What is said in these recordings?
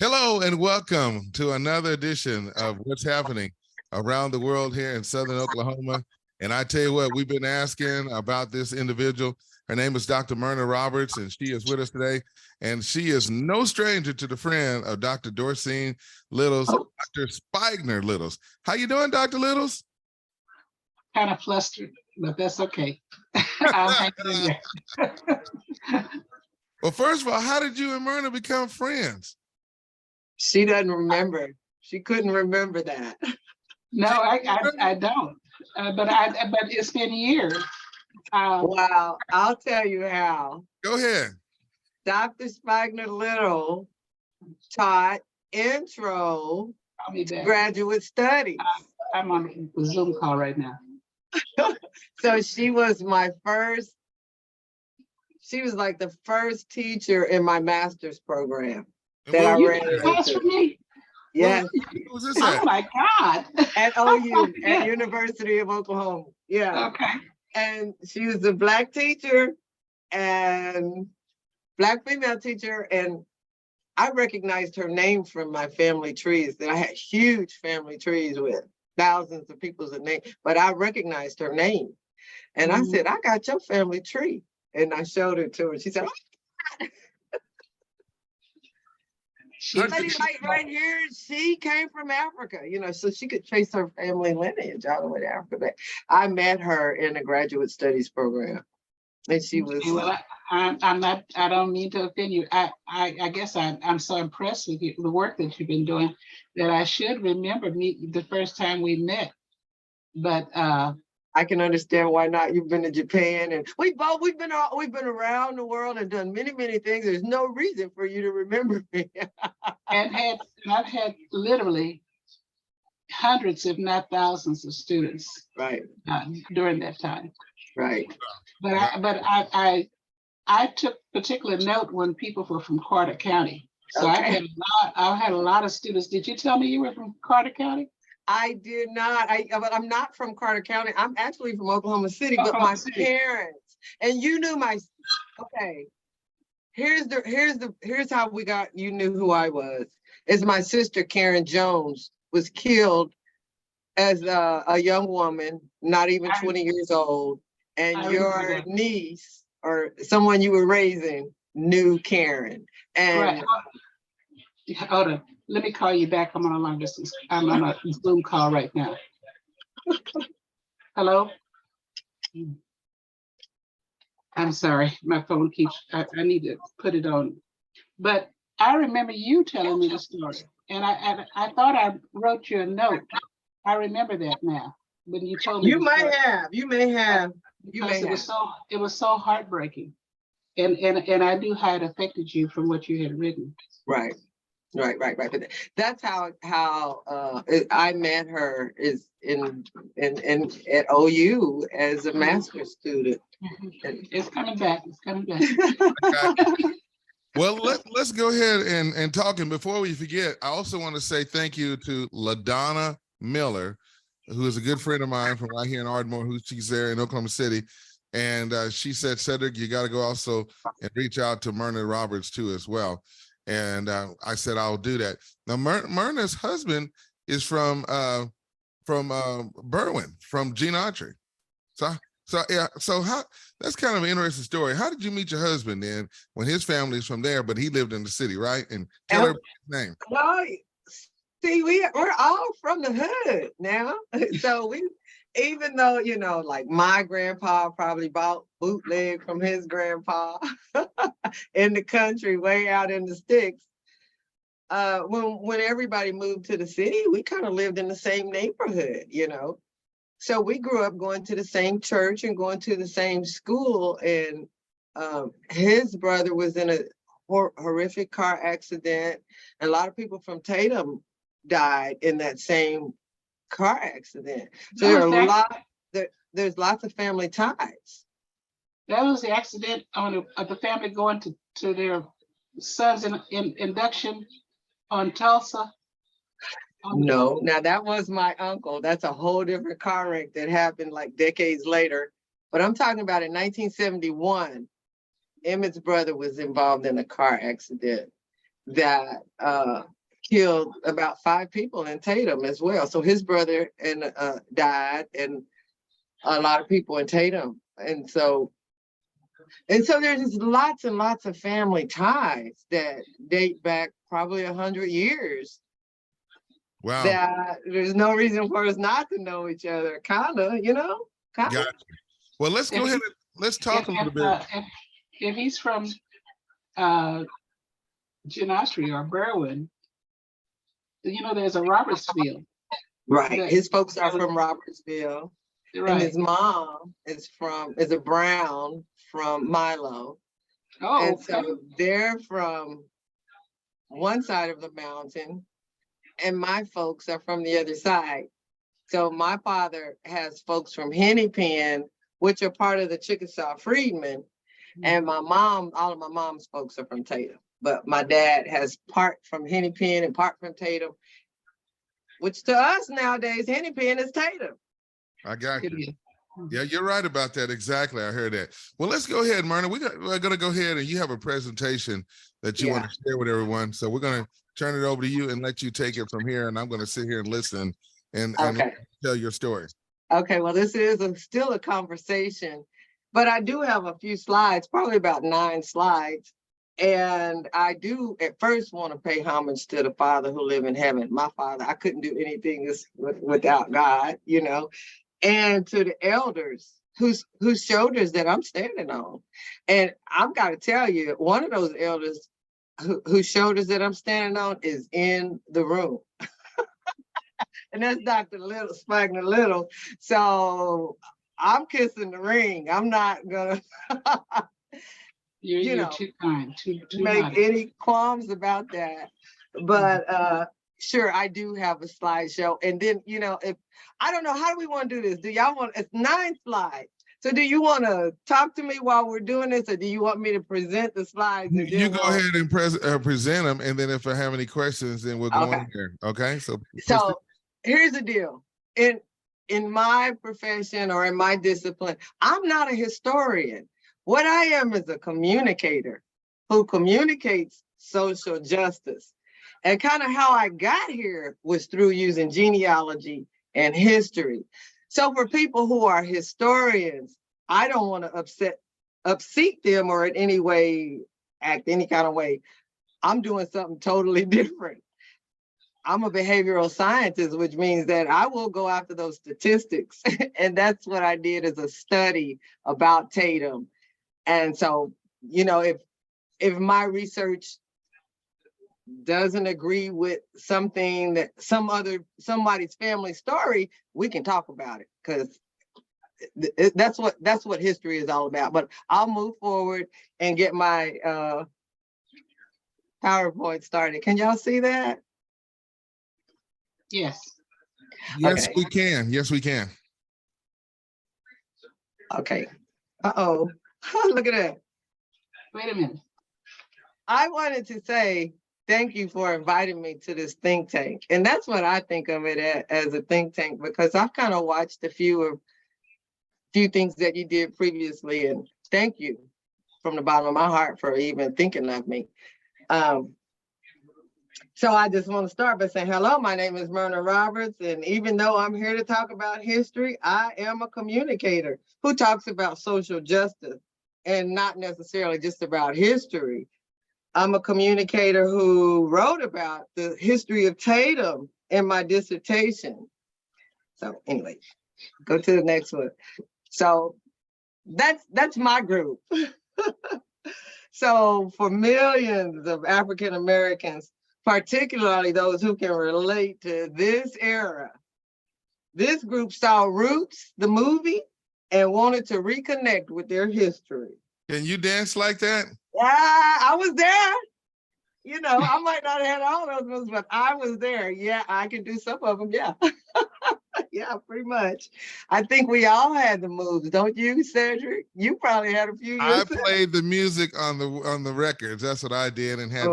Hello and welcome to another edition of What's Happening Around the World here in Southern Oklahoma. And I tell you what, we've been asking about this individual. Her name is Dr. Myrna Roberts, and she is with us today. And she is no stranger to the friend of Dr. Dorsine Littles, Dr. Spigner Littles. How you doing, Dr. Littles? Kind of flustered, but that's okay. I'll hang in there. Well, first of all, how did you and Myrna become friends? She doesn't remember. She couldn't remember that. No, I don't. But it's been years. Wow, I'll tell you how. Go ahead. Dr. Spigner Little taught intro to graduate studies. I'm on a Zoom call right now. So she was like the first teacher in my master's program that I ran into. For me? Yes. Who was this at? Oh my God. At OU, at University of Oklahoma. Yeah. Okay. And she was a Black teacher and Black female teacher. And I recognized her name from my family trees that I had huge family trees with thousands of people's names, but I recognized her name. And I said, I got your family tree. And I showed it to her. She said, oh, right here, she came from Africa, so she could trace her family lineage all the way to Africa. I met her in a graduate studies program. And she was well, I don't mean to offend you. I guess I'm so impressed with you, the work that you've been doing, that I should remember the first time we met. But I can understand why not. You've been to Japan, and we've been around the world and done many things. There's no reason for you to remember me. and I've had literally hundreds, if not thousands, of students. Right. During that time. Right. But I took particular note when people were from Carter County. So okay. I had a lot of students. Did you tell me you were from Carter County? I did not. But I'm not from Carter County. I'm actually from Oklahoma City. But my parents, and you knew my. Okay, here's how we got. You knew who I was. Is my sister Karen Jones was killed as a young woman, not even 20 years old, and your niece or someone you were raising knew Karen. And right. Hold on. Let me call you back. I'm on a long distance. I'm on a Zoom call right now. Hello? I'm sorry. My phone keeps, I need to put it on. But I remember you telling me the story. And I thought I wrote you a note. I remember that now. When you told me. You may have. It was so heartbreaking. And I knew how it affected you from what you had written. Right. But that's how I met her is in at OU as a master's student. It's coming back. Well, let's go ahead and talk. And before we forget, I also want to say thank you to LaDonna Miller, who is a good friend of mine from right here in Ardmore, she's there in Oklahoma City. And she said, Cedric, you got to go also and reach out to Myrna Roberts too as well. And I said, I'll do that. Now, Myrna's husband is from Berwyn, from Gene Autry. So how, that's kind of an interesting story. How did you meet your husband then when his family is from there, but he lived in the city, right? And tell her his name. Well, see, we're all from the hood now. So even though, like my grandpa probably bought bootleg from his grandpa in the country, way out in the sticks. When everybody moved to the city, we kind of lived in the same neighborhood, So we grew up going to the same church and going to the same school. And his brother was in a horrific car accident. And a lot of people from Tatum died in that same car accident. So there's lots of family ties. That was the accident of the family going to their son's induction on Tulsa. No, now that was my uncle. That's a whole different car wreck that happened like decades later. But I'm talking about in 1971, Emmett's brother was involved in a car accident that killed about 5 people in Tatum as well. So his brother died, and a lot of people in Tatum. And so there's lots and lots of family ties that date back probably 100 years. Wow. That there's no reason for us not to know each other, kind of. Gotcha. Well, let's go ahead and let's talk a little bit. If he's from Genostri or Berwyn, there's a Robertsville. Right. His folks are from Robertsville. Right. And his mom is a Brown from Milo. Oh, and okay. So they're from one side of the mountain, and my folks are from the other side. So my father has folks from Hennepin, which are part of the Chickasaw Freedmen. And my mom, all of my mom's folks are from Tatum. But my dad has part from Hennepin and part from Tatum, which to us nowadays, Hennepin is Tatum. I got you. Yeah, you're right about that. Exactly. I heard that. Well, let's go ahead, Myrna. We're going to go ahead, and you have a presentation that you want to share with everyone. So we're going to turn it over to you and let you take it from here. And I'm going to sit here and listen and tell your story. Okay. Well, this is still a conversation, but I do have a few slides, probably about 9 slides. And I do at first want to pay homage to the Father who live in heaven. My Father, I couldn't do anything without God, and to the elders whose shoulders that I'm standing on. And I've got to tell you, one of those elders whose shoulders that I'm standing on is in the room. And that's Dr. Spigner Littles. So I'm kissing the ring. I'm not gonna you're too kind, too make nice. any qualms about that. But sure, I do have a slideshow. And then, if I don't know, how do we want to do this? Do y'all want, it's 9 slides. So do you want to talk to me while we're doing this, or do you want me to present the slides? And you go ahead and present them, and then if I have any questions, then we'll go on here. Okay. So here's the deal. In my profession or in my discipline, I'm not a historian. What I am is a communicator who communicates social justice. And kind of how I got here was through using genealogy and history. So for people who are historians, I don't want to upseat them or in any way act any kind of way. I'm doing something totally different. I'm a behavioral scientist, which means that I will go after those statistics. And that's what I did as a study about Tatum. And so, if my research doesn't agree with something that somebody's family story, we can talk about it, because that's what history is all about. But I'll move forward and get my PowerPoint started. Can y'all see that? Yes. Yes, Okay. we can. Yes, we can. Okay. Uh-oh. Look at that. Wait a minute. I wanted to say thank you for inviting me to this think tank. And that's what I think of it as a think tank, because I've kind of watched a few things that you did previously. And thank you from the bottom of my heart for even thinking of me. So I just want to start by saying, hello, my name is Myrna Roberts. And even though I'm here to talk about history, I am a communicator who talks about social justice and not necessarily just about history. I'm a communicator who wrote about the history of Tatum in my dissertation. So anyway, go to the next one. So that's my group. So for millions of African Americans, particularly those who can relate to this era, this group saw Roots, the movie, and wanted to reconnect with their history. Can you dance like that? Yeah, I was there. I might not have had all those moves, but I was there. Yeah, I can do some of them. Yeah. Yeah, pretty much. I think we all had the moves, don't you, Cedric? You probably had a few yourself. I played the music on the records. That's what I did, and had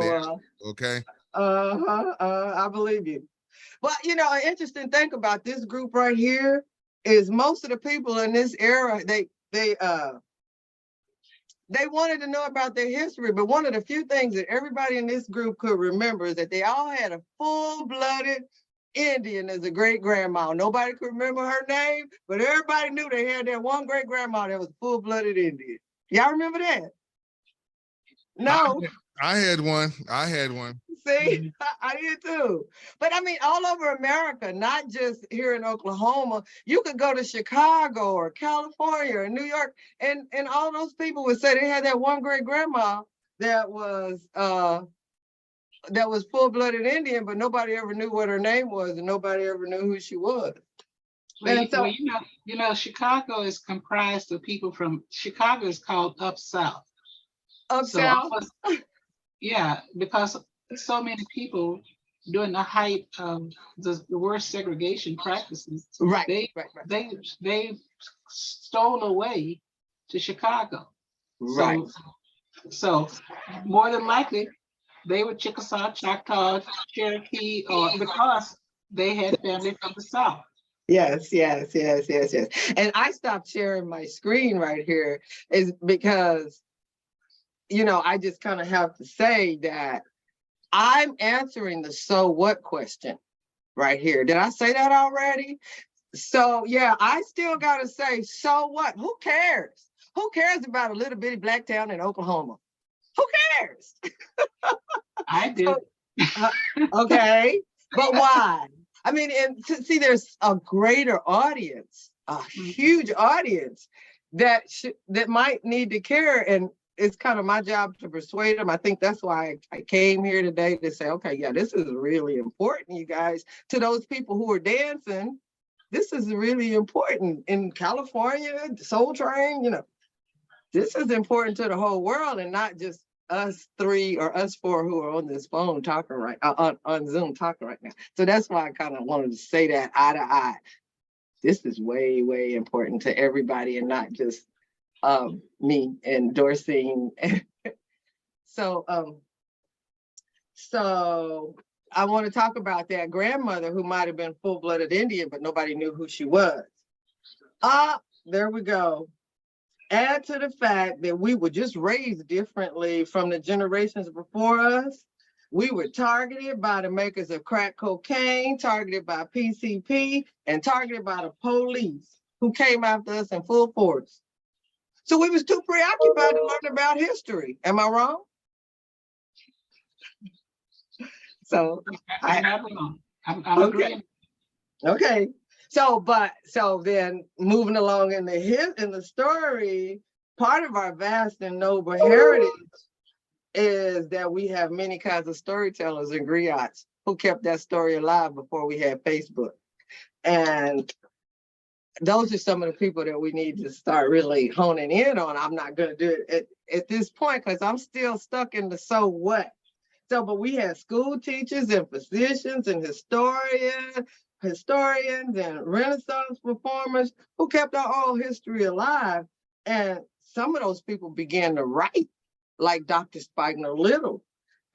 okay. I believe you. But an interesting thing about this group right here is most of the people in this era, they wanted to know about their history, but one of the few things that everybody in this group could remember is that they all had a full-blooded Indian as a great-grandma. Nobody could remember her name, but everybody knew they had that one great-grandma that was full-blooded Indian. Y'all remember that? No. I had one. I had one. See, I did too. But I mean, all over America, not just here in Oklahoma. You could go to Chicago or California or New York, and all those people would say they had that one great grandma that was full-blooded Indian, but nobody ever knew what her name was, and nobody ever knew who she was. Well, And so, you know, Chicago is comprised of people from, Chicago is called Up South. up So south, yeah, because so many people during the height of the worst segregation practices, right, they right. they stole away to Chicago. Right. So more than likely, they were Chickasaw, Choctaw, Cherokee, or because they had family from the South. Yes. And I stopped sharing my screen right here is because, you know, I just kind of have to say that I'm answering the so what question right here. Did I say that already? So yeah, I still gotta say, so what? Who cares? Who cares about a little bitty black town in Oklahoma? Who cares? I do. Okay, but why? I mean, and see, there's a greater audience, a huge audience that might need to care, and it's kind of my job to persuade them. I think that's why I came here today to say, okay, yeah, this is really important, you guys. To those people who are dancing, this is really important in California, Soul Train, you know, this is important to the whole world and not just us three or us four who are on this phone talking right on Zoom talking right now. So that's why I kind of wanted to say that eye to eye. This is way, way important to everybody and not just me and Dorsine. So I want to talk about that grandmother who might have been full-blooded Indian, but nobody knew who she was. There we go. Add to the fact that we were just raised differently from the generations before us. We were targeted by the makers of crack cocaine, targeted by PCP, and targeted by the police who came after us in full force. So we was too preoccupied to learn about history. Am I wrong? So I'm not wrong. I'm agreeing. Okay. So then moving along in the story, part of our vast and noble heritage is that we have many kinds of storytellers and griots who kept that story alive before we had Facebook. And those are some of the people that we need to start really honing in on. I'm not going to do it at this point because I'm still stuck in the so what. So, but we had school teachers and physicians and historians and Renaissance performers who kept our oral history alive. And some of those people began to write, like Dr. Spigner Littles.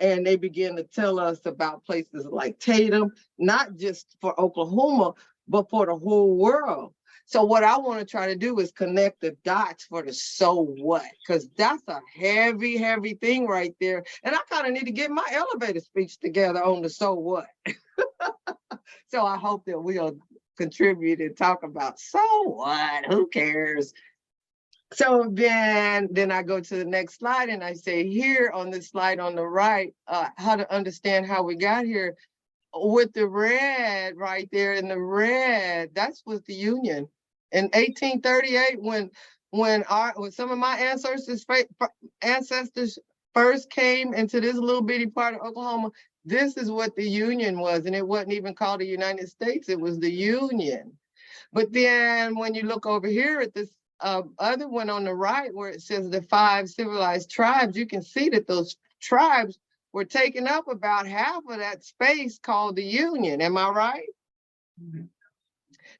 And they began to tell us about places like Tatum, not just for Oklahoma, but for the whole world. So what I want to try to do is connect the dots for the so what, because that's a heavy, heavy thing right there. And I kind of need to get my elevator speech together on the so what. So I hope that we'll contribute and talk about so what, who cares? So then I go to the next slide and I say here on this slide on the right, how to understand how we got here. With the red right there in the red, that's was the Union. In 1838, when some of my ancestors first came into this little bitty part of Oklahoma, this is what the Union was, and it wasn't even called the United States, it was the Union. But then when you look over here at this other one on the right where it says the 5 civilized tribes, you can see that those tribes were taking up about half of that space called the Union. Am I right? Mm-hmm.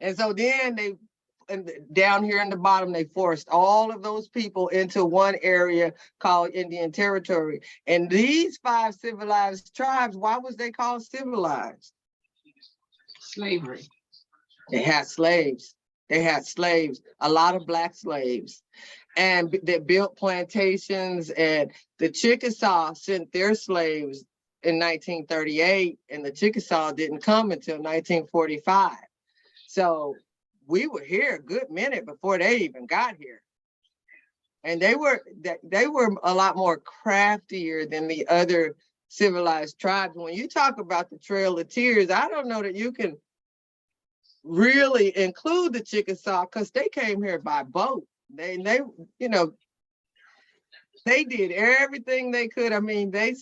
And so then down here in the bottom, they forced all of those people into one area called Indian Territory. And these 5 civilized tribes, why was they called civilized? Slavery. They had slaves. They had slaves, a lot of Black slaves. and that built plantations, and the Chickasaw sent their slaves in 1938, and the Chickasaw didn't come until 1945. So we were here a good minute before they even got here. And they were a lot more craftier than the other civilized tribes. When you talk about the Trail of Tears, I don't know that you can really include the Chickasaw because they came here by boat. They you know, they did everything they could. I mean, they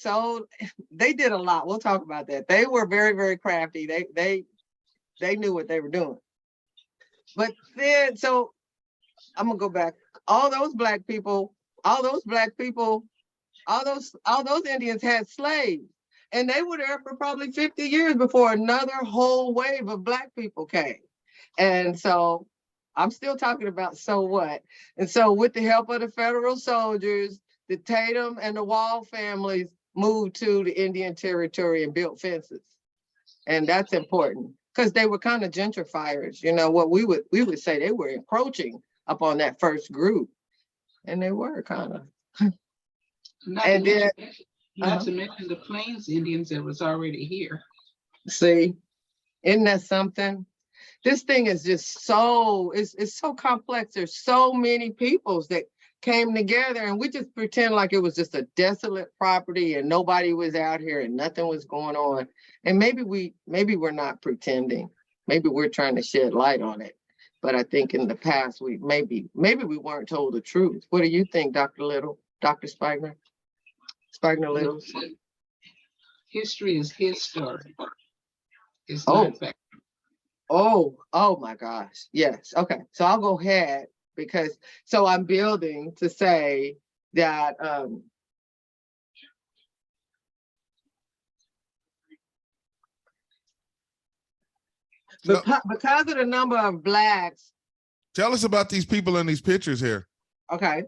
did a lot. We'll talk about that. They were very, very crafty. They knew what they were doing. But then, so I'm gonna go back. All those Indians had slaves, and they were there for probably 50 years before another whole wave of Black people came. And so I'm still talking about so what? And so with the help of the federal soldiers, the Tatum and the Wall families moved to the Indian Territory and built fences. And that's important because they were kind of gentrifiers. You know, what we would say they were encroaching upon that first group. And they were kind of. Not to mention the Plains Indians that was already here. See, isn't that something? This thing is just it's so complex. There's so many peoples that came together, and we just pretend like it was just a desolate property and nobody was out here and nothing was going on. And maybe we're not pretending. Maybe we're trying to shed light on it. But I think in the past, maybe we weren't told the truth. What do you think, Dr. Little, Dr. Spigner Littles? History is his story. It's not fact. Oh my gosh. Yes. Okay. So I'll go ahead because I'm building to say that because of the number of Blacks. Tell us about these people in these pictures here. Okay.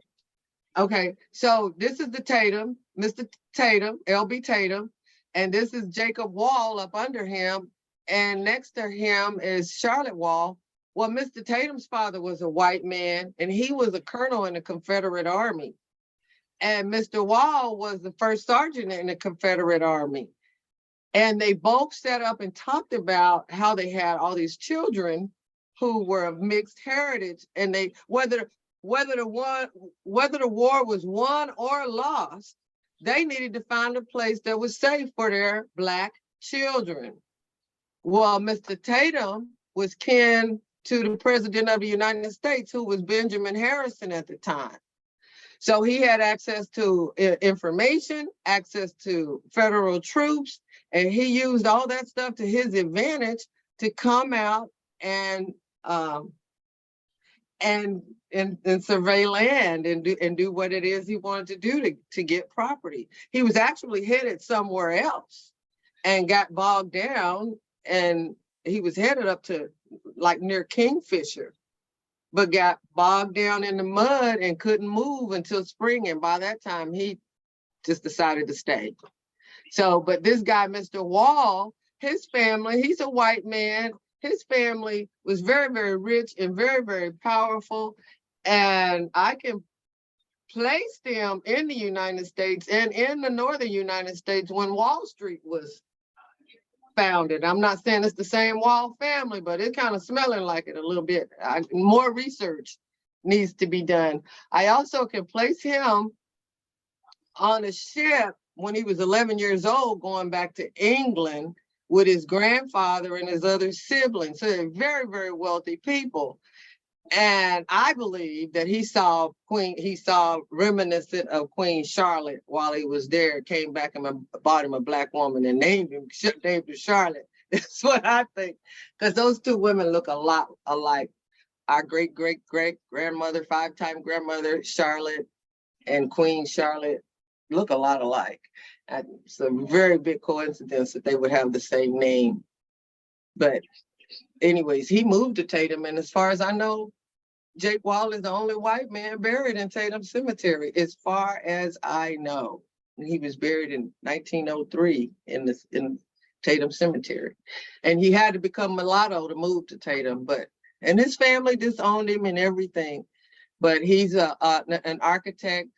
So this is the Tatum, Mr. Tatum, LB Tatum, and this is Jacob Wall up under him, and next to him is Charlotte Wall. Well, Mr. Tatum's father was a white man, and he was a colonel in the Confederate Army. And Mr. Wall was the first sergeant in the Confederate Army. And they both set up and talked about how they had all these children who were of mixed heritage, and they whether the war was won or lost, they needed to find a place that was safe for their Black children. Well, Mr. Tatum was kin to the President of the United States, who was Benjamin Harrison at the time. So he had access to information, access to federal troops, and he used all that stuff to his advantage to come out and survey land and do what it is he wanted to do to get property. He was actually headed somewhere else and got bogged down, and he was headed up to like near Kingfisher, but got bogged down in the mud and couldn't move until spring. And by that time, he just decided to stay. So, but this guy, Mr. Wall, his family, he's a white man. His family was very, very rich and very, very powerful. And I can place them in the United States and in the northern United States when Wall Street was founded. I'm not saying it's the same Wall family, but it's kind of smelling like it a little bit. More research needs to be done. I also can place him on a ship when he was 11 years old, going back to England with his grandfather and his other siblings. So they're very, very wealthy people. And I believe that he saw reminiscent of Queen Charlotte while he was there, came back and bought him a Black woman and named her Charlotte. That's what I think. Because those two women look a lot alike. Our great-great-great-grandmother, 5-time grandmother, Charlotte, and Queen Charlotte look a lot alike. And it's a very big coincidence that they would have the same name. But anyways, he moved to Tatum, and as far as I know, Jake Wall is the only white man buried in Tatum Cemetery, as far as I know. And he was buried in 1903 in Tatum Cemetery. And he had to become mulatto to move to Tatum, and his family disowned him and everything. but he's an architect.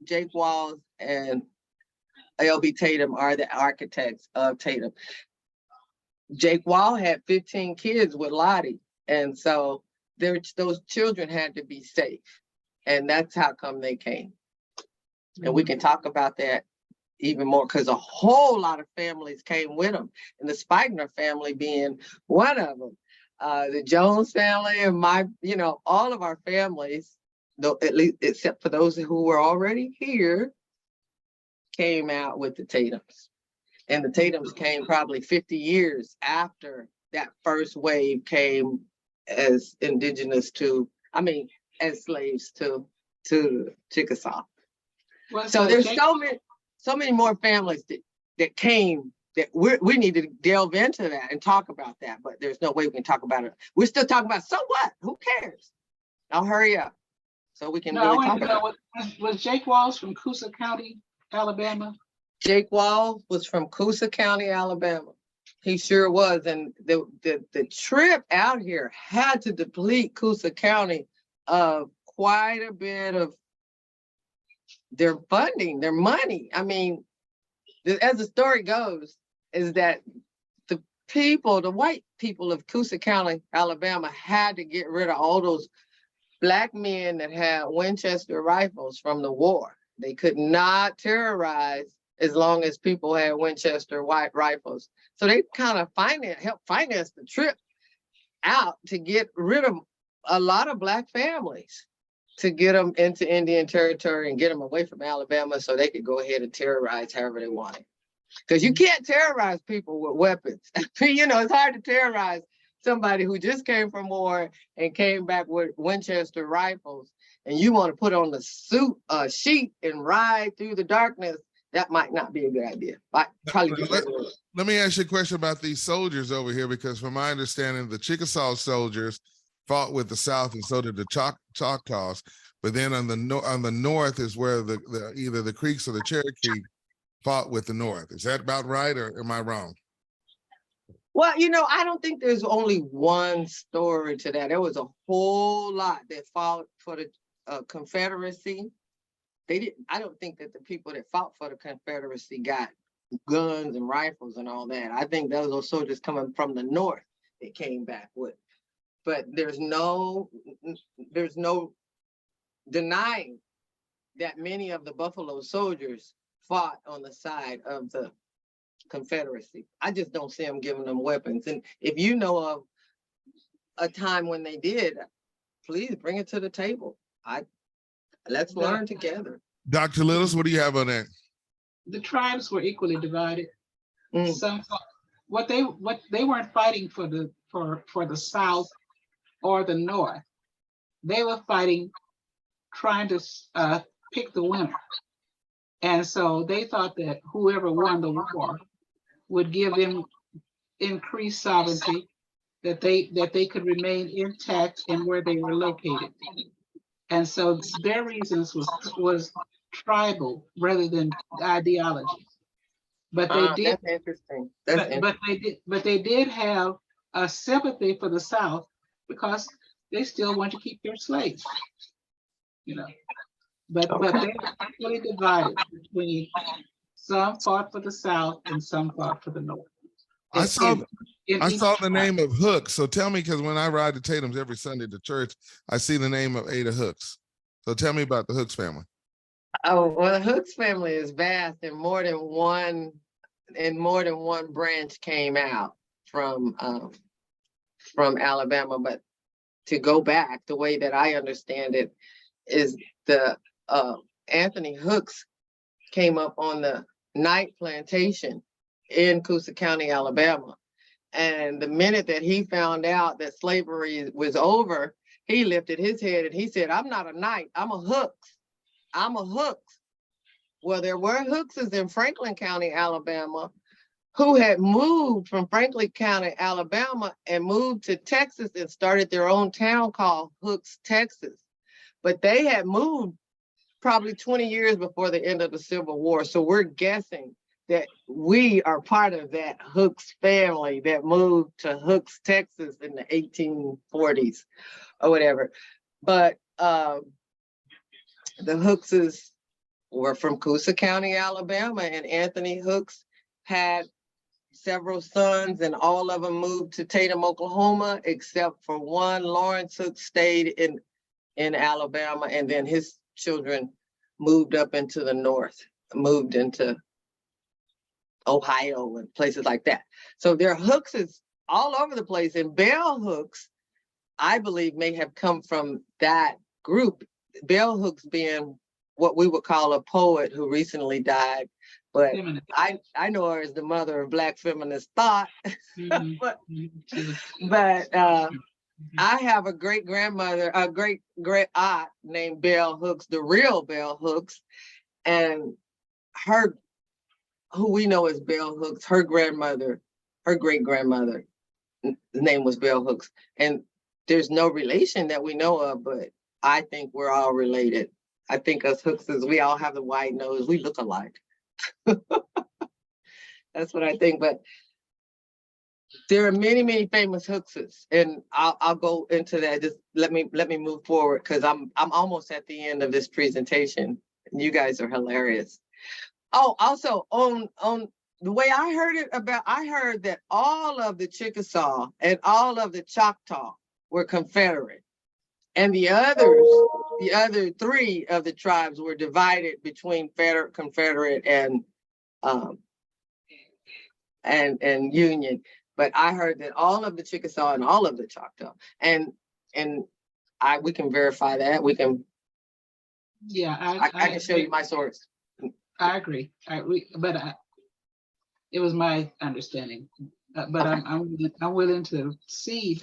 Jake Walls and L.B. Tatum are the architects of Tatum. Jake Wall had 15 kids with Lottie, and so those children had to be safe, and that's how come they came. And we can talk about that even more because a whole lot of families came with them, and the Spigner family being one of them. The Jones family and all of our families, though, at least except for those who were already here, came out with the Tatums. And the Tatums came probably 50 years after that first wave came as as slaves to Chickasaw. Well, So there's so many more families that came that we need to delve into that and talk about that, but there's no way we can talk about it. We're still talking about, so what? Who cares? I'll hurry up so we can really talk about it. Was Jake Walls from Coosa County, Alabama? Jake Wall was from Coosa County, Alabama. He sure was. And the trip out here had to deplete Coosa County of quite a bit of their funding, their money. I mean, as the story goes, is that the white people of Coosa County, Alabama, had to get rid of all those Black men that had Winchester rifles from the war. They could not terrorize as long as people had Winchester white rifles. So they kind of helped finance the trip out to get rid of a lot of Black families, to get them into Indian territory and get them away from Alabama so they could go ahead and terrorize however they wanted. Because you can't terrorize people with weapons. It's hard to terrorize somebody who just came from war and came back with Winchester rifles, and you want to put on the sheet and ride through the darkness. That might not be a good idea. Let me ask you a question about these soldiers over here, because from my understanding, the Chickasaw soldiers fought with the South, and so did the Choctaws. But then on the north is where either the Creeks or the Cherokee fought with the North. Is that about right, or am I wrong? Well, I don't think there's only one story to that. There was a whole lot that fought for the Confederacy. I don't think that the people that fought for the Confederacy got guns and rifles and all that. I think those are soldiers coming from the North that came back with. But there's no denying that many of the Buffalo soldiers fought on the side of the Confederacy. I just don't see them giving them weapons. And if you know of a time when they did, please bring it to the table. Let's learn together. Dr. Littles, what do you have on that? The tribes were equally divided. Some what they weren't fighting for the South or the North. They were fighting, trying to pick the winner. And so they thought that whoever won the war would give them increased sovereignty, that they could remain intact in where they were located. And so their reasons was tribal rather than ideology. But they did. That's interesting. But they did have a sympathy for the South because they still want to keep their slaves. But they were really divided between some fought for the South and some fought for the North. I saw the name of Hooks. So tell me, because when I ride to Tatum's every Sunday to church, I see the name of Ada Hooks. So tell me about the Hooks family. Oh, well, the Hooks family is vast, and more than one branch came out from Alabama. But to go back, the way that I understand it is the Anthony Hooks came up on the Night Plantation in Coosa County, Alabama. And the minute that he found out that slavery was over, he lifted his head and he said, "I'm not a Knight, I'm a Hooks. I'm a Hooks." Well, there were Hookses in Franklin County, Alabama, who had moved from Franklin County, Alabama, and moved to Texas and started their own town called Hooks, Texas. But they had moved probably 20 years before the end of the Civil War. So we're guessing that we are part of that Hooks family that moved to Hooks, Texas in the 1840s or whatever. But The Hookses were from Coosa County, Alabama, and Anthony Hooks had several sons, and all of them moved to Tatum, Oklahoma, except for one. Lawrence Hooks stayed in Alabama, and then his children moved up into the north, moved into Ohio and places like that. So there are Hookses all over the place, and Bell Hooks, I believe, may have come from that group. Bell Hooks being what we would call a poet who recently died, but Feminist. I know her as the mother of Black feminist thought. Mhm. but Mhm. but I have a great grandmother, a great aunt named Bell Hooks, the real Bell Hooks, and her, who we know as Bell Hooks, her grandmother, her great grandmother, the name was Bell Hooks, and there's no relation that we know of, but I think we're all related. I think us Hookses, we all have the white nose. We look alike. That's what I think. But there are many, many famous Hookses, and I'll go into that. Just let me move forward because I'm almost at the end of this presentation. You guys are hilarious. Oh, also on the way I heard it about, I heard that all of the Chickasaw and all of the Choctaw were Confederate. And the other three of the tribes were divided between Confederate and Union. But I heard that all of the Chickasaw and all of the Choctaw, and we can verify that. We can. Yeah, I can show you my source. I agree. It was my understanding. But Okay. I'm willing to see.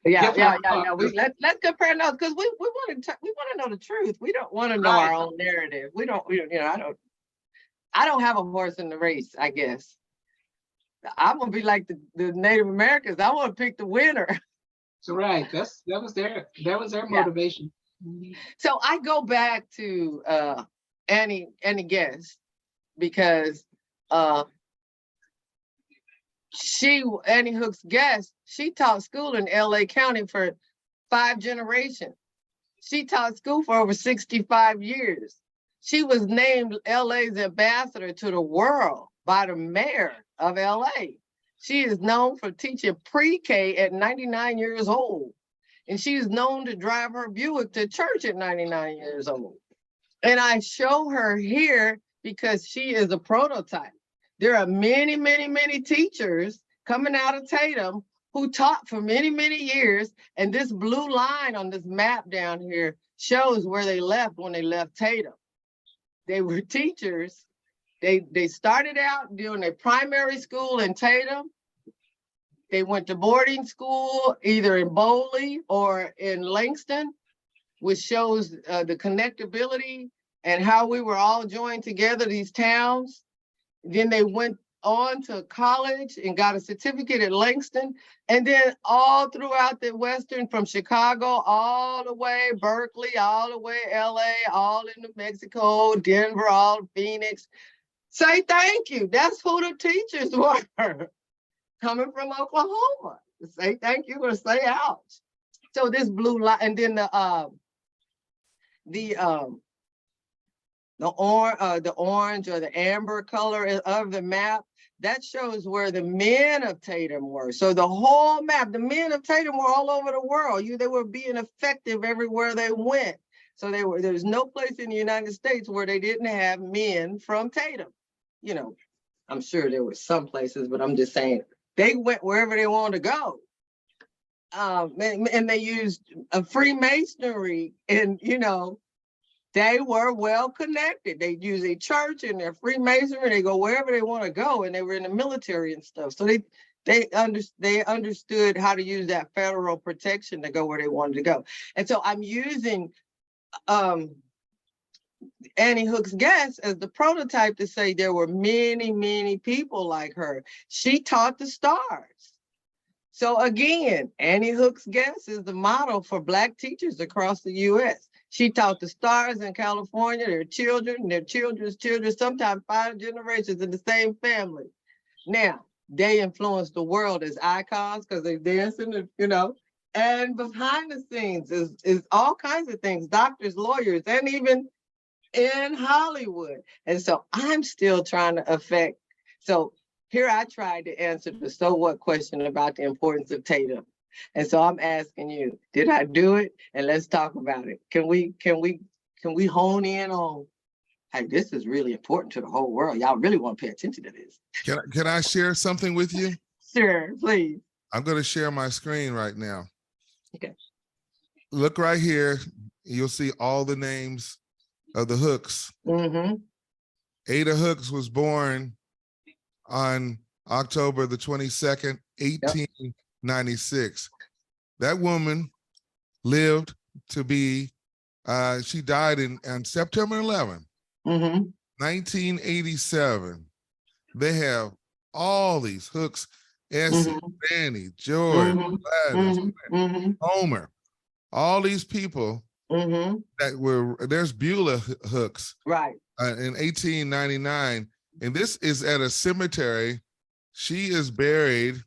Yeah. Let's compare notes because we want to know the truth. We don't want to know our own narrative. We don't. I don't have a horse in the race. I guess I'm gonna be like the Native Americans. I want to pick the winner. So right. That was their motivation. Mhm. So I go back to Annie Guest because Annie Hooks Guest, she taught school in LA County for 5 generations. She taught school for over 65 years. She was named LA's ambassador to the world by the mayor of LA. She is known for teaching pre-K at 99 years old. And she is known to drive her Buick to church at 99 years old. And I show her here because she is a prototype. There are many, many, many teachers coming out of Tatum who taught for many, many years. And this blue line on this map down here shows where they left when they left Tatum. They were teachers. They started out doing a primary school in Tatum. They went to boarding school either in Bowley or in Langston, which shows the connectability and how we were all joined together, these towns. Then they went on to college and got a certificate at Langston. And then all throughout the Western, from Chicago all the way, Berkeley, all the way, LA, all in New Mexico, Denver, all Phoenix. Say thank you. That's who the teachers were coming from Oklahoma. Say thank you or say ouch. So this blue line, and then the orange or the amber color of the map, that shows where the men of Tatum were. So the whole map, the men of Tatum were all over the world. They were being effective everywhere they went. So there's no place in the United States where they didn't have men from Tatum. I'm sure there were some places, but I'm just saying they went wherever they wanted to go. And they used a Freemasonry, and they were well connected. They use a church and their Freemasonry. They go wherever they want to go, and they were in the military and stuff. So they understood how to use that federal protection to go where they wanted to go. And so I'm using Annie Hooks Guest as the prototype to say there were many, many people like her. She taught the stars. So again, Annie Hooks Guest is the model for Black teachers across the U.S. She taught the stars in California, their children, their children's children, sometimes 5 generations in the same family. Now, they influenced the world as icons because they dancing, And behind the scenes is all kinds of things, doctors, lawyers, and even in Hollywood. And so I'm still trying to affect. So here I tried to answer the so what question about the importance of Tatum. And so I'm asking you, did I do it? And let's talk about it. Can we hone in on, hey, this is really important to the whole world. Y'all really want to pay attention to this. Can I share something with you? Sure, please. I'm going to share my screen right now. Okay. Look right here. You'll see all the names of the Hooks. Mm-hmm. Ada Hooks was born on October the 22nd, 1896. That woman lived to be, she died on September 11, 1987. They have all these Hooks, Essie, Fanny, George, Gladys, Homer, all these people that were, there's Beulah Hooks. Right. In 1899, and this is at a cemetery. She is buried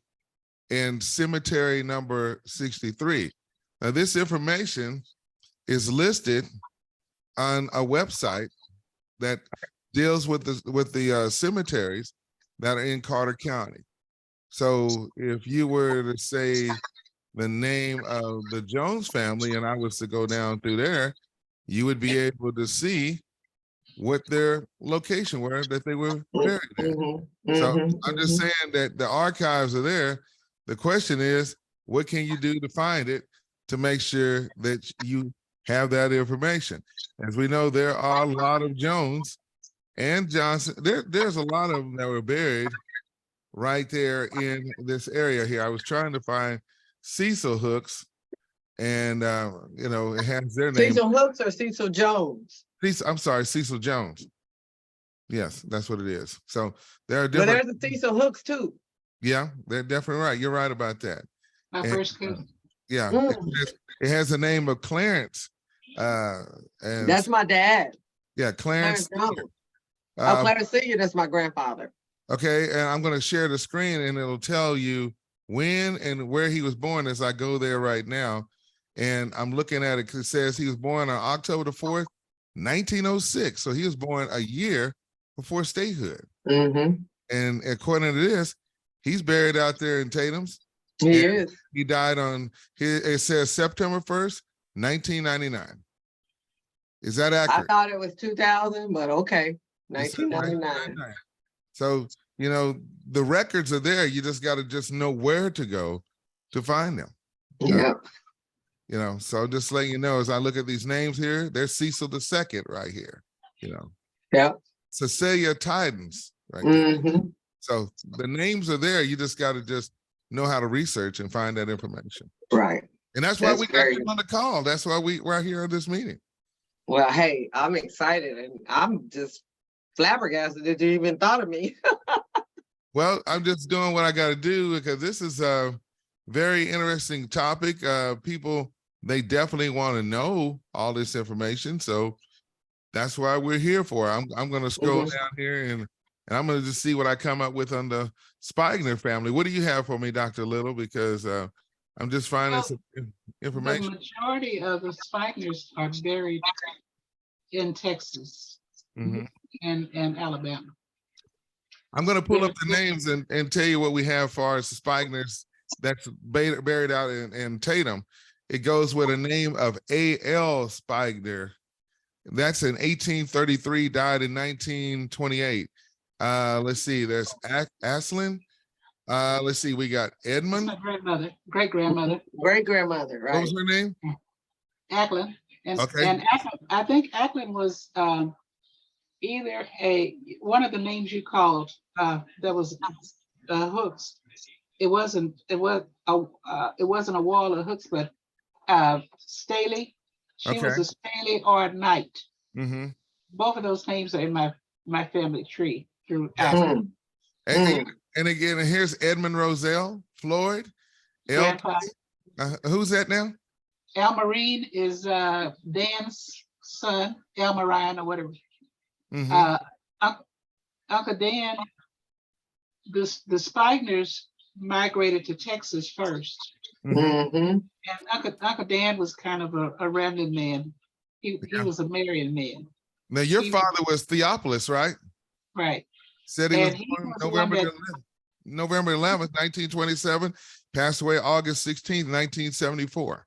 in cemetery number 63. Now, this information is listed on a website that deals with the cemeteries that are in Carter County. So if you were to say the name of the Jones family and I was to go down through there, you would be able to see what their location were that they were buried at. So I'm just saying that the archives are there. The question is, what can you do to find it to make sure that you have that information? As we know, there are a lot of Jones and Johnson. There's a lot of them that were buried right there in this area here. I was trying to find Cecil Hooks, and you know, it has their name. Cecil Hooks or Cecil Jones? I'm sorry, Cecil Jones. Yes, that's what it is. So there are different. But there's a Cecil Hooks too. Yeah, they're definitely right. You're right about that. My first cousin. Yeah, it has the name of Clarence. And that's my dad. Yeah, Clarence. Clarence Senior, that's my grandfather. Okay, and I'm going to share the screen and it'll tell you when and where he was born as I go there right now. And I'm looking at it, it says he was born on October the 4th, 1906. So he was born a year before statehood. And according to this, he's buried out there in Tatums. He is. He died on, it says September 1st, 1999. Is that accurate? I thought it was 2000, but okay, 1999. So, you know, the records are there. You just got to just know where to go to find them. Yeah. You know, so just letting you know, as I look at these names here, there's Cecil II right here, you know. Yeah. Cecilia Tidens right there. So the names are there. You just got to just know how to research and find that information. Right. And that's why we got you on the call. That's why we're here at this meeting. Well, hey, I'm excited and I'm just flabbergasted that you even thought of me. Well, I'm just doing what I got to do because this is a very interesting topic. People, they definitely want to know all this information. So that's why we're here for. I'm going to scroll down here and I'm going to just see what I come up with on the Spigner family. What do you have for me, Dr. Little? Because I'm just finding some information. The majority of the Spigners are buried in Texas and Alabama. I'm going to pull up the names and tell you what we have as far as the Spigners that's buried out in Tatum. It goes with a name of A.L. Spigner. That's in 1833, died in 1928. Let's see, there's Aslin. Let's see, we got Edmund. My grandmother, great-grandmother. Great-grandmother, right. What was her name? Acklin. And Acklin, I think Acklin was either one of the names you called that was Hooks. It wasn't a wall of Hooks, but Staley. She was a Staley or a Knight. Both of those names are in my family tree through Acklin. And again, here's Edmund Roselle Floyd. Who's that now? Elmarine is Dan's son, Elmarine or whatever. Uncle Dan, the Spigners migrated to Texas first. Mm-hmm. And Uncle Dan was kind of a random man. He was a married man. Now, your He- father was Theophilus, right? Right. Said he was And he born was the one that, November 11th, 1927, passed away August 16th, 1974.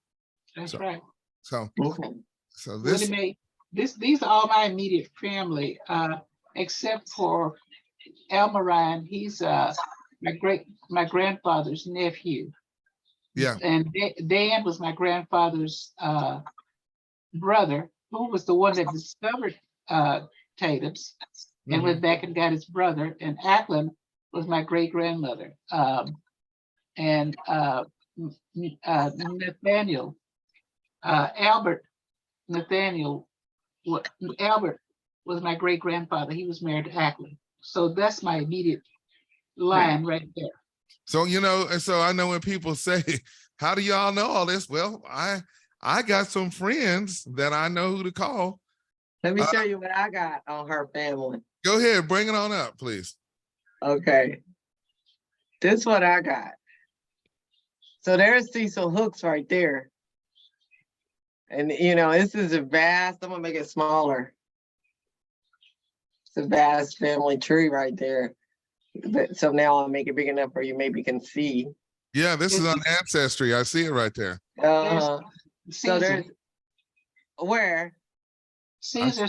that's So- right. So, Okay. so Willie this, Mae, these are all my immediate family, except for Elmarine. He's my grandfather's nephew. yeah. And Dan was my grandfather's brother, who was the one that discovered Tatums and went back and got his brother. And Ackland was my great grandmother. And Nathaniel, Albert Nathaniel, Albert was my great grandfather. He was married to Ackland. So that's my immediate line right there. So, you know, and so I know when people say, how do y'all know all this? Well, I got some friends that I know who to call. Let me show you what I got on her family. Go ahead, bring it on up, please. Okay. This what I got. So there's Cecil Hooks right there. And you know, this is a vast, I'm gonna make it smaller. It's a vast family tree right there. But so now I'll make it big enough where you maybe can see. Yeah, this is on Ancestry. I see it right there. So Caesar. there's where? Caesar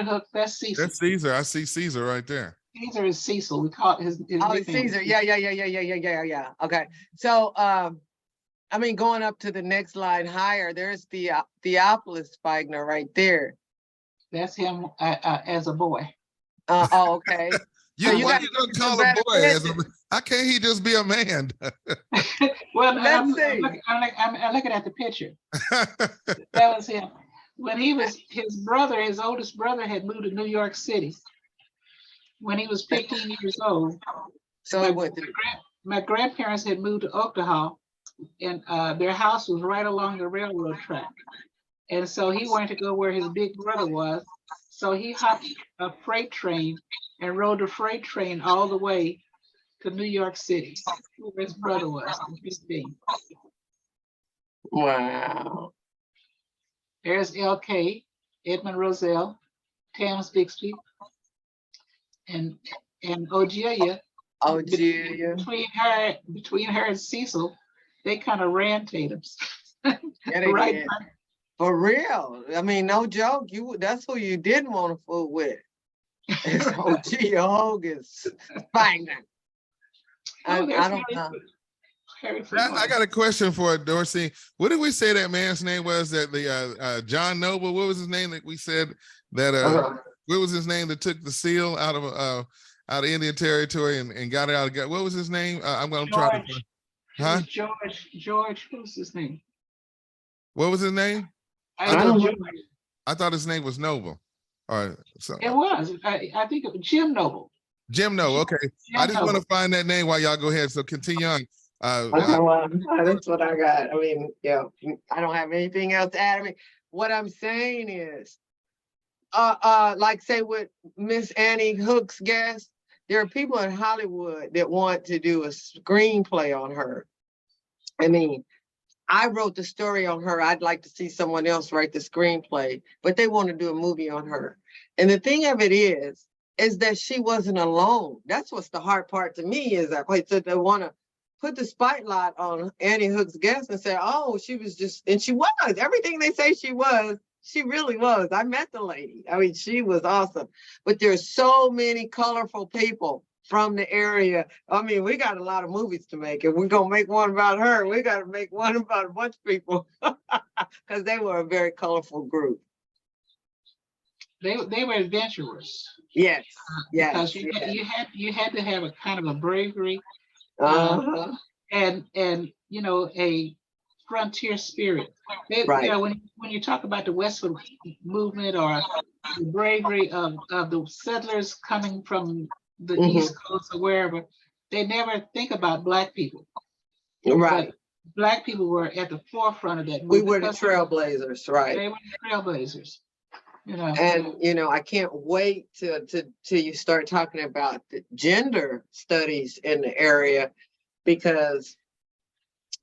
Hook, that's Cecil. That's Caesar. I see Caesar right there. Caesar is Cecil. We call it his Oh, nickname it's is Caesar. Yeah. Okay. So I mean, going up to the next line higher, there's the Theophilus Spigner right there. That's him as a boy. Okay. You, So you why got you gonna some call a better boy? pictures. How can't he just be a man? Well, Let's see. I'm looking at the picture. That was him. When he was, his oldest brother had moved to New York City when he was 15 years old. So it went to My grandparents had moved to Oklahoma, and their house was right along the railroad track. And so he wanted to go where his big brother was. So he hopped a freight train and rode the freight train all the way to New York City, where his brother was, 15. wow. There's LK, Edmund Roselle, Tams Bixby, and Ogelia. Oh, Julia. Between her and Cecil, they kind of ran Tatums. Yeah, they Right. did. For real. I mean, no joke. That's who you didn't want to fool with. It's Julia Hogan Spigner. I there's don't know. Harry I Fillmore. got a question for Dorsine. What did we say that man's name was? That the John Noble. What was his name that we said that? What was his name that took the seal out of Indian Territory and got it out of? What was his name? I'm going to try to. Huh? George. Who's his name? What was his name? I know George. I thought his name was Noble. All right. So It was. I think it was Jim Noble. Jim Noble. Okay. Jim I just want Noble. to find that name while y'all go ahead. So continue on. Okay, well, that's what I got. I mean, yeah, I don't have anything else to add. I mean, what I'm saying is, like say with Miss Annie Hook's guest, there are people in Hollywood that want to do a screenplay on her. I mean, I wrote the story on her. I'd like to see someone else write the screenplay, but they want to do a movie on her. And the thing of it is that she wasn't alone. That's what's the hard part to me is that so they want to put the spotlight on Annie Hook's guest and say, oh, she was just, and she was, everything they say she was, she really was. I met the lady. I mean, she was awesome. But there's so many colorful people from the area. I mean, we got a lot of movies to make. If we're going to make one about her, we got to make one about a bunch of people because they were a very colorful group. They were adventurers. Yes, yes. Because you had to have a kind of a bravery and you know, a frontier spirit. Right. You know, when you talk about the Westward movement or the bravery of the settlers coming from the East Coast or wherever, they never think about Black people. Right. But Black people were at the forefront of that movement. We were the trailblazers, right? They were the trailblazers. You know. And you know, I can't wait till you start talking about the gender studies in the area, because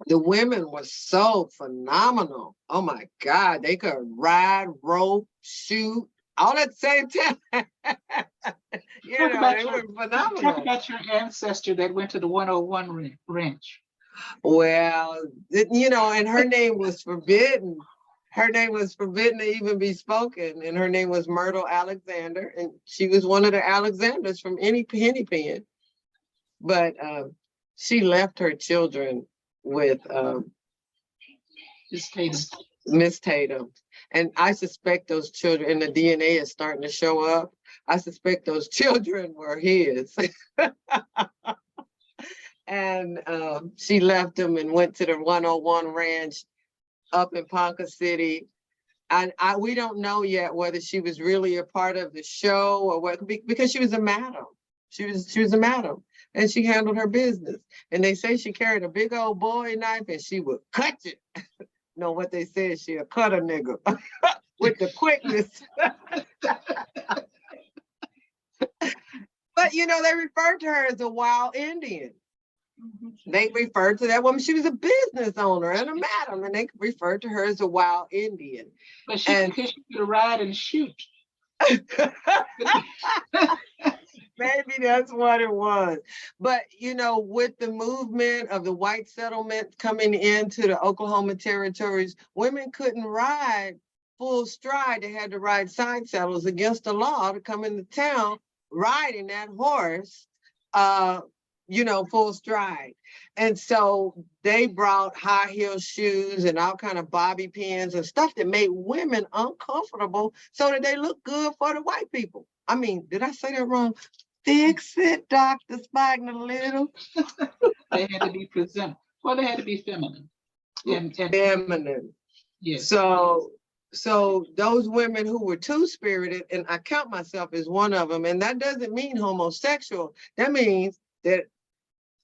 the women were so phenomenal. Oh my God, they could ride, rope, shoot, all at the same time. They were Talk phenomenal. about your ancestor that went to the 101 ranch. Well, and her name was forbidden. Her name was forbidden to even be spoken, and her name was Myrtle Alexander, and she was one of the Alexanders from any penny pen. But she left her children with Miss Tatum. And I suspect those children, and the DNA is starting to show up. I suspect those children were his. And she left them and went to the 101 ranch up in Ponca City. And we don't know yet whether she was really a part of the show or what, because she was a madam. She was a madam, and she handled her business. And they say she carried a big old bowie knife and she would cut it. No, what they said, she'll cut a nigga with the quickness. But they referred to her as a wild Indian. They referred to that woman. She was a business owner and a madam, and they referred to her as a wild Indian. But she could ride and shoot. Maybe that's what it was. But, with the movement of the white settlement coming into the Oklahoma territories, women couldn't ride full stride. They had to ride side saddles against the law to come into town riding that horse, full stride. And so they brought high heel shoes and all kind of bobby pins and stuff that made women uncomfortable so that they look good for the white people. I mean, did I say that wrong? Fix it, Dr. Spigner Littles. They had to be present. Well, they had to be feminine. And feminine. Yes. So those women who were two-spirited, and I count myself as one of them, and that doesn't mean homosexual. That means that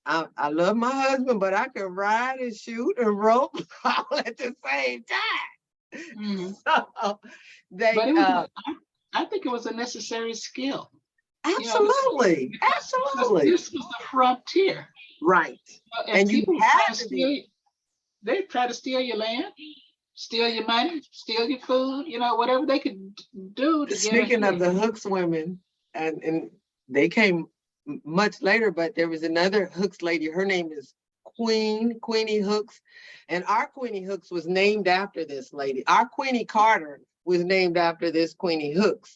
I love my husband, but I can ride and shoot and rope all at the same time. Mm-hmm. So I think it was a necessary skill. Absolutely. Absolutely. This was the frontier. Right. And you had to steal, they try to steal your land, steal your money, steal your food, whatever they could do to Speaking of the Hooks women, and they came much later, but there was another Hooks lady. Her name is Queenie Hooks. And our Queenie Hooks was named after this lady. Our Queenie Carter was named after this Queenie Hooks.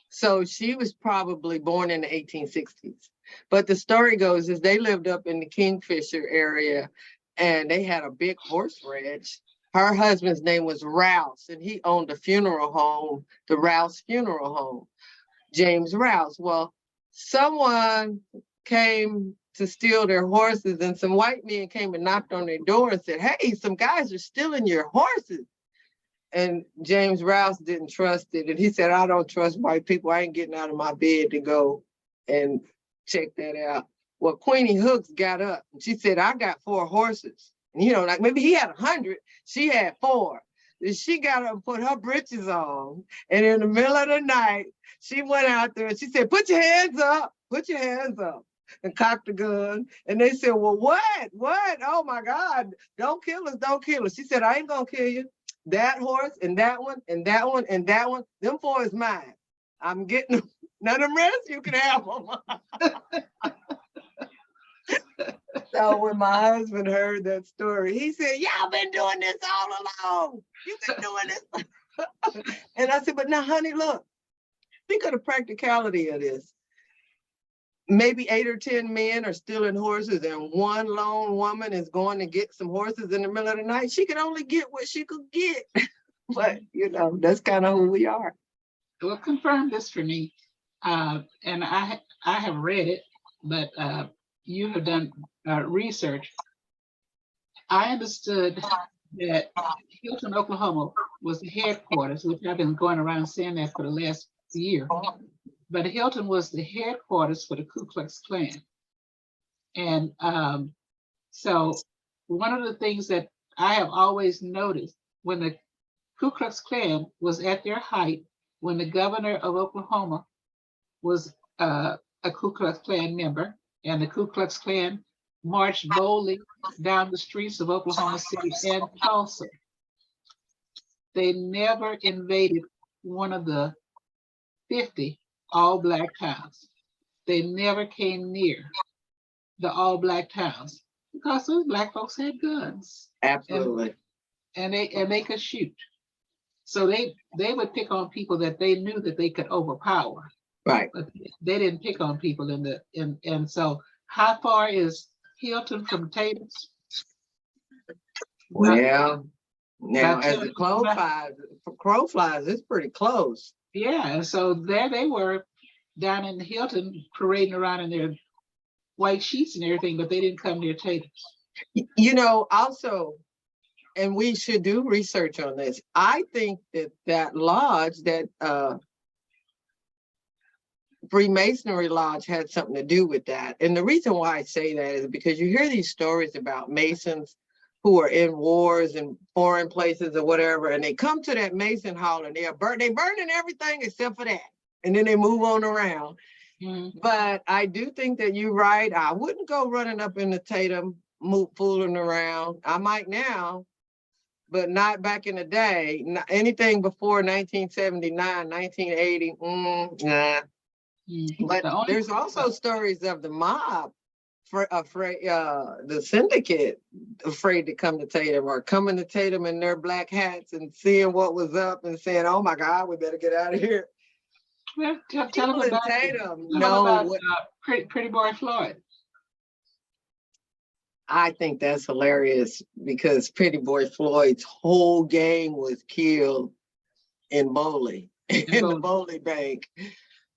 So she was probably born in the 1860s. But the story goes is they lived up in the Kingfisher area and they had a big horse ranch. Her husband's name was Rouse, and he owned a funeral home, the Rouse Funeral Home, James Rouse. Well, someone came to steal their horses, and some white men came and knocked on their door and said, "Hey, some guys are stealing your horses." And James Rouse didn't trust it. And he said, "I don't trust white people. I ain't getting out of my bed to go and check that out." Well, Queenie Hooks got up and she said, "I got 4 horses." And like maybe he had 100, she had 4. And she got up and put her breeches on. And in the middle of the night, she went out there and she said, "Put your hands up, put your hands up," and cocked the gun. And they said, "Well, what? Oh my God, don't kill us, don't kill us." She said, "I ain't gonna kill you. That horse and that one and that one and that one, them 4 is mine. I'm getting them. None of them rest, you can have them." So when my husband heard that story, he said, "Y'all been doing this all along. You've been doing this." And I said, "But now, honey, look, think of the practicality of this. Maybe 8 or 10 men are stealing horses and one lone woman is going to get some horses in the middle of the night. She could only get what she could get." But, that's kind of who we are. Well, confirm this for me. And I have read it, but you have done research. I understood that Hilton, Oklahoma was the headquarters, which I've been going around saying that for the last year. But Hilton was the headquarters for the Ku Klux Klan. And so one of the things that I have always noticed when the Ku Klux Klan was at their height, when the governor of Oklahoma was a Ku Klux Klan member, and the Ku Klux Klan marched boldly down the streets of Oklahoma City and Tulsa. They never invaded one of the 50 all-black towns. They never came near the all-black towns because those black folks had guns. Absolutely. And they could shoot. So they would pick on people that they knew that they could overpower. Right. But they didn't pick on people and so how far is Hilton from Tatums? Well, now About as 10 the crow flies, it's pretty close. Yeah, and so there they were down in Hilton parading around in their white sheets and everything, but they didn't come near Tatums. You know, also, and we should do research on this. I think that lodge, that Freemasonry lodge, had something to do with that. And the reason why I say that is because you hear these stories about Masons who are in wars and foreign places or whatever, and they come to that Mason hall and they burning everything except for that. And then they move on around. Mm-hmm. But I do think that you're right. I wouldn't go running up in the Tatum, fooling around. I might now, but not back in the day. Anything before 1979, 1980, nah. Mm-hmm. But there's also stories of the mob, afraid, the syndicate, afraid to come to Tatum, or coming to Tatum in their black hats and seeing what was up and saying, "Oh my God, we better get out of here." Well, tell them about Tatum. Pretty Boy Floyd. I think that's hilarious because Pretty Boy Floyd's whole gang was killed in Bowley, in the Bowley Bank.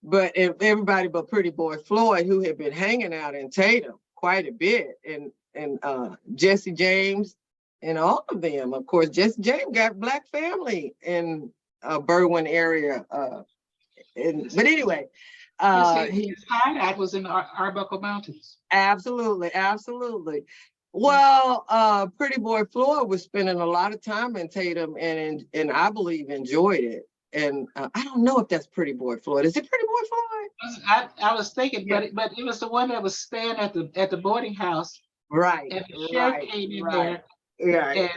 But everybody but Pretty Boy Floyd, who had been hanging out in Tatum quite a bit, and Jesse James and all of them. Of course, Jesse James got black family in Berwyn area. But anyway, his hideout was in the Arbuckle Mountains. Absolutely, absolutely. Well, Pretty Boy Floyd was spending a lot of time in Tatum, and I believe enjoyed it. And I don't know if that's Pretty Boy Floyd. Is it Pretty Boy Floyd? I was thinking, yeah. but it was the one that was staying at the boarding house. Right. And the sheriff came in there.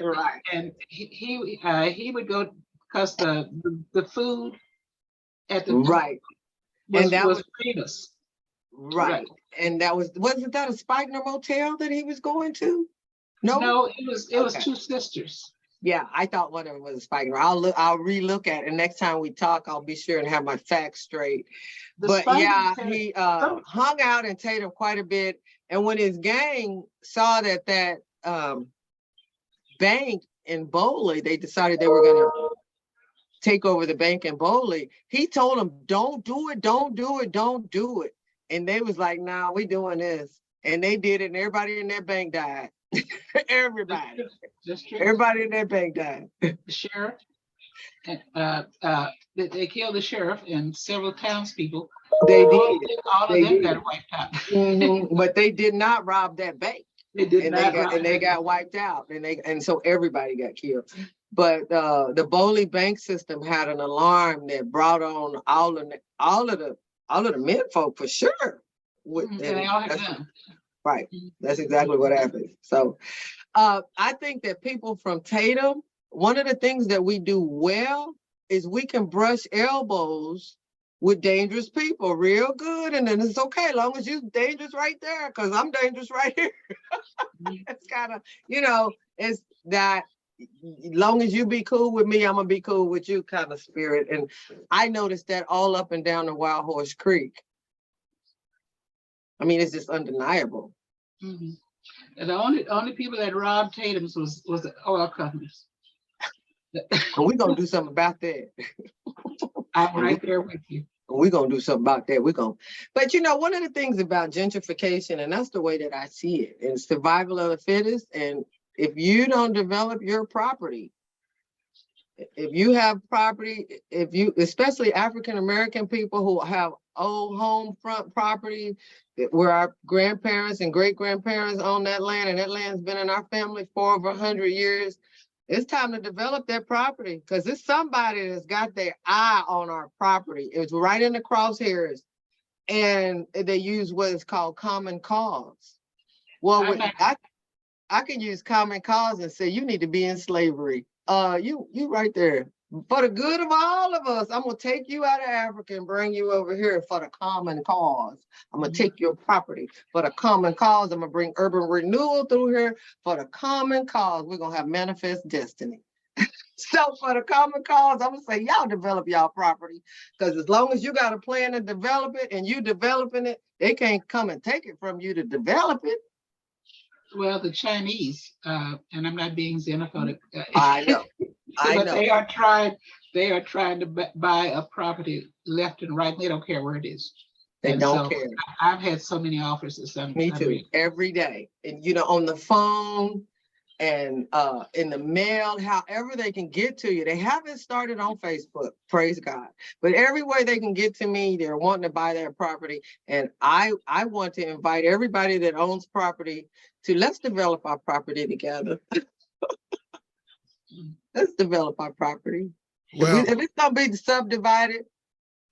Right. And he would go because the food at the right. was famous. Right. And wasn't that a Spigner motel that he was going to? No, it was two sisters. Yeah, I thought one of them was a Spigner. I'll relook at it. And next time we talk, I'll be sure and have my facts straight. But yeah, he hung out in Tatum quite a bit. And when his gang saw that bank in Bowley, they decided they were going to take over the bank in Bowley. He told them, "Don't do it, don't do it, don't do it." And they was like, "Nah, we doing this." And they did it, and everybody in their bank died. Everybody. Everybody in their bank died. The sheriff, they killed the sheriff and several townspeople. They did. All of them got wiped out. Mm-hmm. But they did not rob that bank. They did not. They got wiped out, and so everybody got killed. But the Bowley bank system had an alarm that brought on all of the men folk for sure. And they all had guns. Right. That's exactly what happened. So I think that people from Tatum, one of the things that we do well is we can brush elbows with dangerous people real good. And then it's okay, as long as you're dangerous right there, because I'm dangerous right here. It's kind of, it's that, as long as you be cool with me, I'm going to be cool with you kind of spirit. And I noticed that all up and down the Wild Horse Creek. I mean, it's just undeniable. Mm-hmm. And the only people that robbed Tatums was the oil companies. And we're gonna do something about that. I'm right there with you. We're gonna do something about that. But one of the things about gentrification, and that's the way that I see it, is survival of the fittest. And if you don't develop your property, if you have property, especially African American people who have old home front property where our grandparents and great grandparents own that land, and that land's been in our family for over 100 years, it's time to develop that property, because it's somebody that's got their eye on our property. It's right in the crosshairs, and they use what is called common cause. Well, I'm not- I can use common cause and say you need to be in slavery. You right there. For the good of all of us, I'm gonna take you out of Africa and bring you over here for the common cause. I'm gonna take your property for the common cause. I'm gonna bring urban renewal through here for the common cause. We're gonna have manifest destiny. So for the common cause, I'm gonna say y'all develop y'all property. Because as long as you got a plan to develop it and you developing it, they can't come and take it from you to develop it. Well, the Chinese, and I'm not being xenophobic. I know. I But know. they are trying to buy a property left and right. They don't care where it is. They And don't so care. I've had so many offers of some. Me too. Every day. And on the phone and in the mail, however they can get to you. They haven't started on Facebook, praise God. But everywhere they can get to me, they're wanting to buy their property. And I want to invite everybody that owns property to let's develop our property together. Let's develop our property. Well, If it's gonna be subdivided,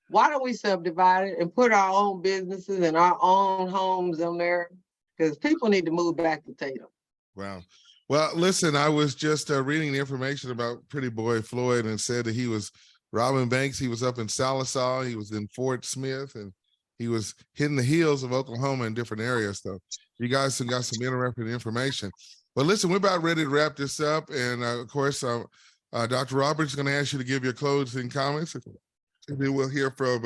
why don't we subdivide it and put our own businesses and our own homes on there? Because people need to move back to Tatum. wow. Well, listen, I was just reading the information about Pretty Boy Floyd and said that he was robbing banks. He was up in Sallisaw. He was in Fort Smith, and he was hitting the hills of Oklahoma in different areas. So you guys have got some interesting information. But listen, we're about ready to wrap this up. And of course, Dr. Roberts is going to ask you to give your closing comments. And then we'll hear from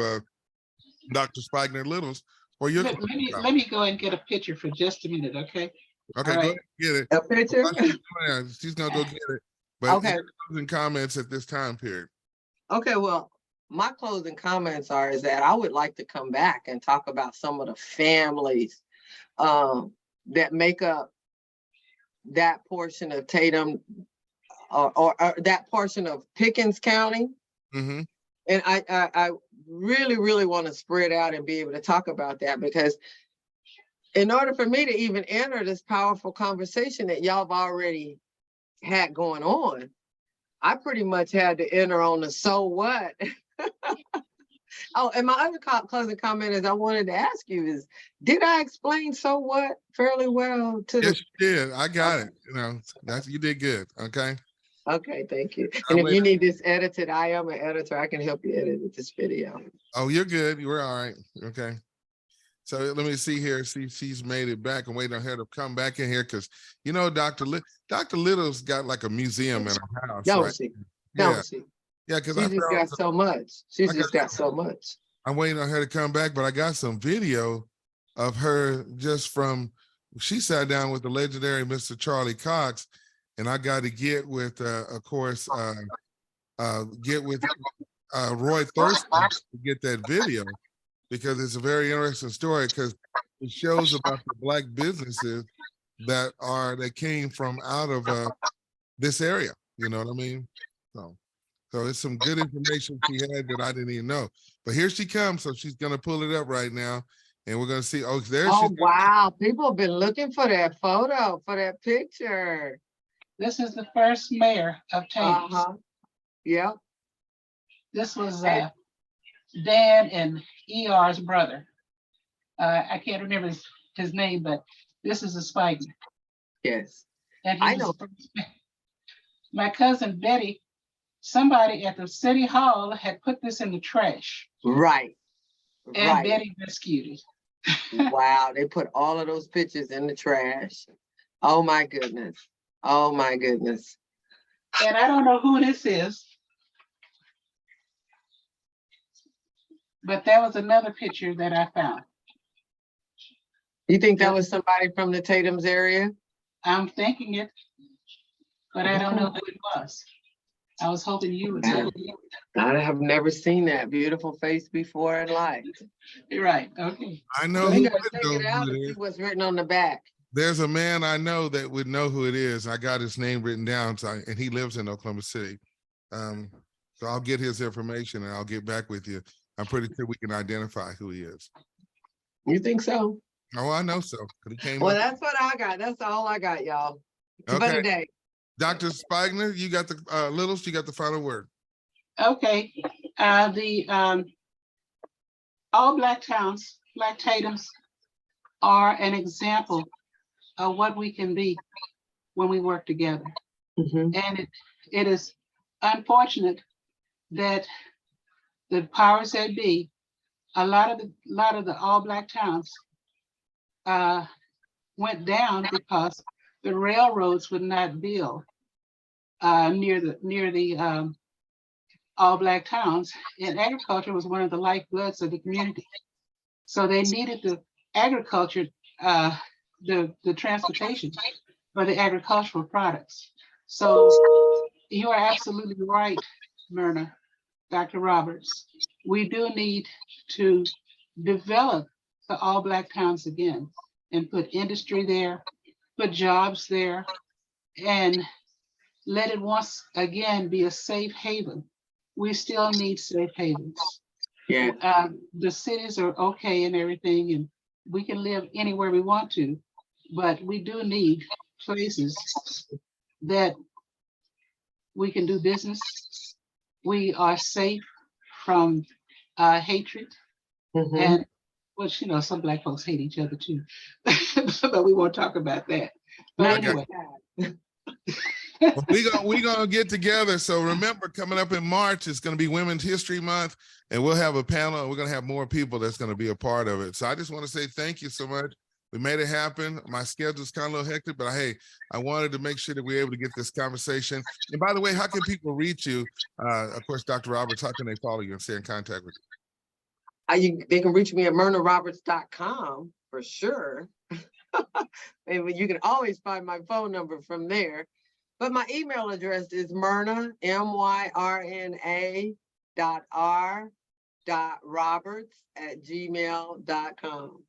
Dr. Spigner Littles. Or your Let me go and get a picture for just a minute, okay? okay, All go right. ahead and get it. A picture? She's going to go get it. But Okay. closing comments at this time period. Okay, well, my closing comments is that I would like to come back and talk about some of the families that make up that portion of Tatum or that portion of Pickens County. Mm-hmm. And I really, really want to spread out and be able to talk about that, because in order for me to even enter this powerful conversation that y'all have already had going on, I pretty much had to enter on the so what. Oh, and my other closing comment is I wanted to ask you is, did I explain so what fairly well to Yes, you did. I got it. You did good. Okay. Okay, thank you. And if you need this edited, I am an editor. I can help you edit this video. Oh, you're good. You were all right. Okay. So let me see here. See if she's made it back. I'm waiting on her to come back in here because Dr. Little's got like a museum in her house. Don't right? she? Yeah. Don't she? Yeah, because She's just got so much. She's just got so much. I'm waiting on her to come back, but I got some video of her just from, she sat down with the legendary Mr. Charlie Cox, and I got to get with, of course, get with Roy Thurston to get that video, because it's a very interesting story, because it shows about the Black businesses that came from out of this area. You know what I mean? So it's some good information she had that I didn't even know. But here she comes. So she's going to pull it up right now. And we're going to see. Oh, there she is. Oh, wow. People have been looking for that photo, for that picture. This is the first mayor of Tatums. Yeah. This was Dan and ER's brother. I can't remember his name, but this is a Spigner. Yes. And I know. My cousin Betty, somebody at the city hall had put this in the trash. Right. And Betty rescued it. Wow, they put all of those pictures in the trash. Oh my goodness. Oh my goodness. And I don't know who this is, but that was another picture that I found. You think that was somebody from the Tatums area? I'm thinking it, but I don't know who it was. I was hoping you would tell me. I have never seen that beautiful face before in life. You're right. Okay. I know So who you it gotta check it out and see what's written on the back. There's a man I know that would know who it is. I got his name written down, and he lives in Oklahoma City. So I'll get his information and I'll get back with you. I'm pretty sure we can identify who he is. You think so? Oh, I know so. He came Well, up. that's what I got. That's all I got, y'all. It's Okay. a better day. Dr. Spigner, you got the Littles, you got the final word. Okay. The all Black towns, Black Tatums, are an example what we can be when we work together. Mhm. And it is unfortunate that the powers that be, a lot of the all Black towns went down because the railroads would not build near the all Black towns, and agriculture was one of the lifebloods of the community. So they needed the agriculture, the transportation for the agricultural products. So you are absolutely right, Myrna, Dr. Roberts. We do need to develop the all Black towns again and put industry there, put jobs there, and let it once again be a safe haven. We still need safe havens. Yeah. The cities are okay and everything, and we can live anywhere we want to, but we do need places that we can do business. We are safe from hatred, Mhm. and which, you know, some Black folks hate each other too, but we won't talk about that. But Not anyway, Well, we gonna get together. So remember, coming up in March, it's gonna be Women's History Month, and we'll have a panel, and we're gonna have more people that's gonna be a part of it. So I just want to say thank you so much. We made it happen. My schedule's kind of a little hectic, but hey, I wanted to make sure that we're able to get this conversation. And by the way, how can people reach you? Of course, Dr. Roberts, how can they follow you and stay in contact with you? They can reach me at myrnaroberts.com for sure. And you can always find my phone number from there. But my email address is Myrna, MYRNA .r.roberts@gmail.com.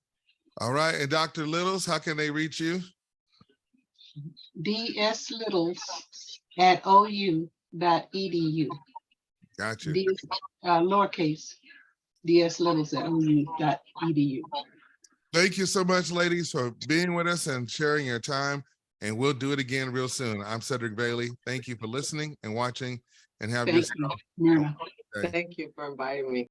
All right, and Dr. Littles, how can they reach you? dslittles@ou.edu. Gotcha. Lowercase dslittles@ou.edu. Thank you so much, ladies, for being with us and sharing your time. And we'll do it again real soon. I'm Cedric Bailey. Thank you for listening and watching, and have Thank you, Myrna. day. Thank you for inviting me.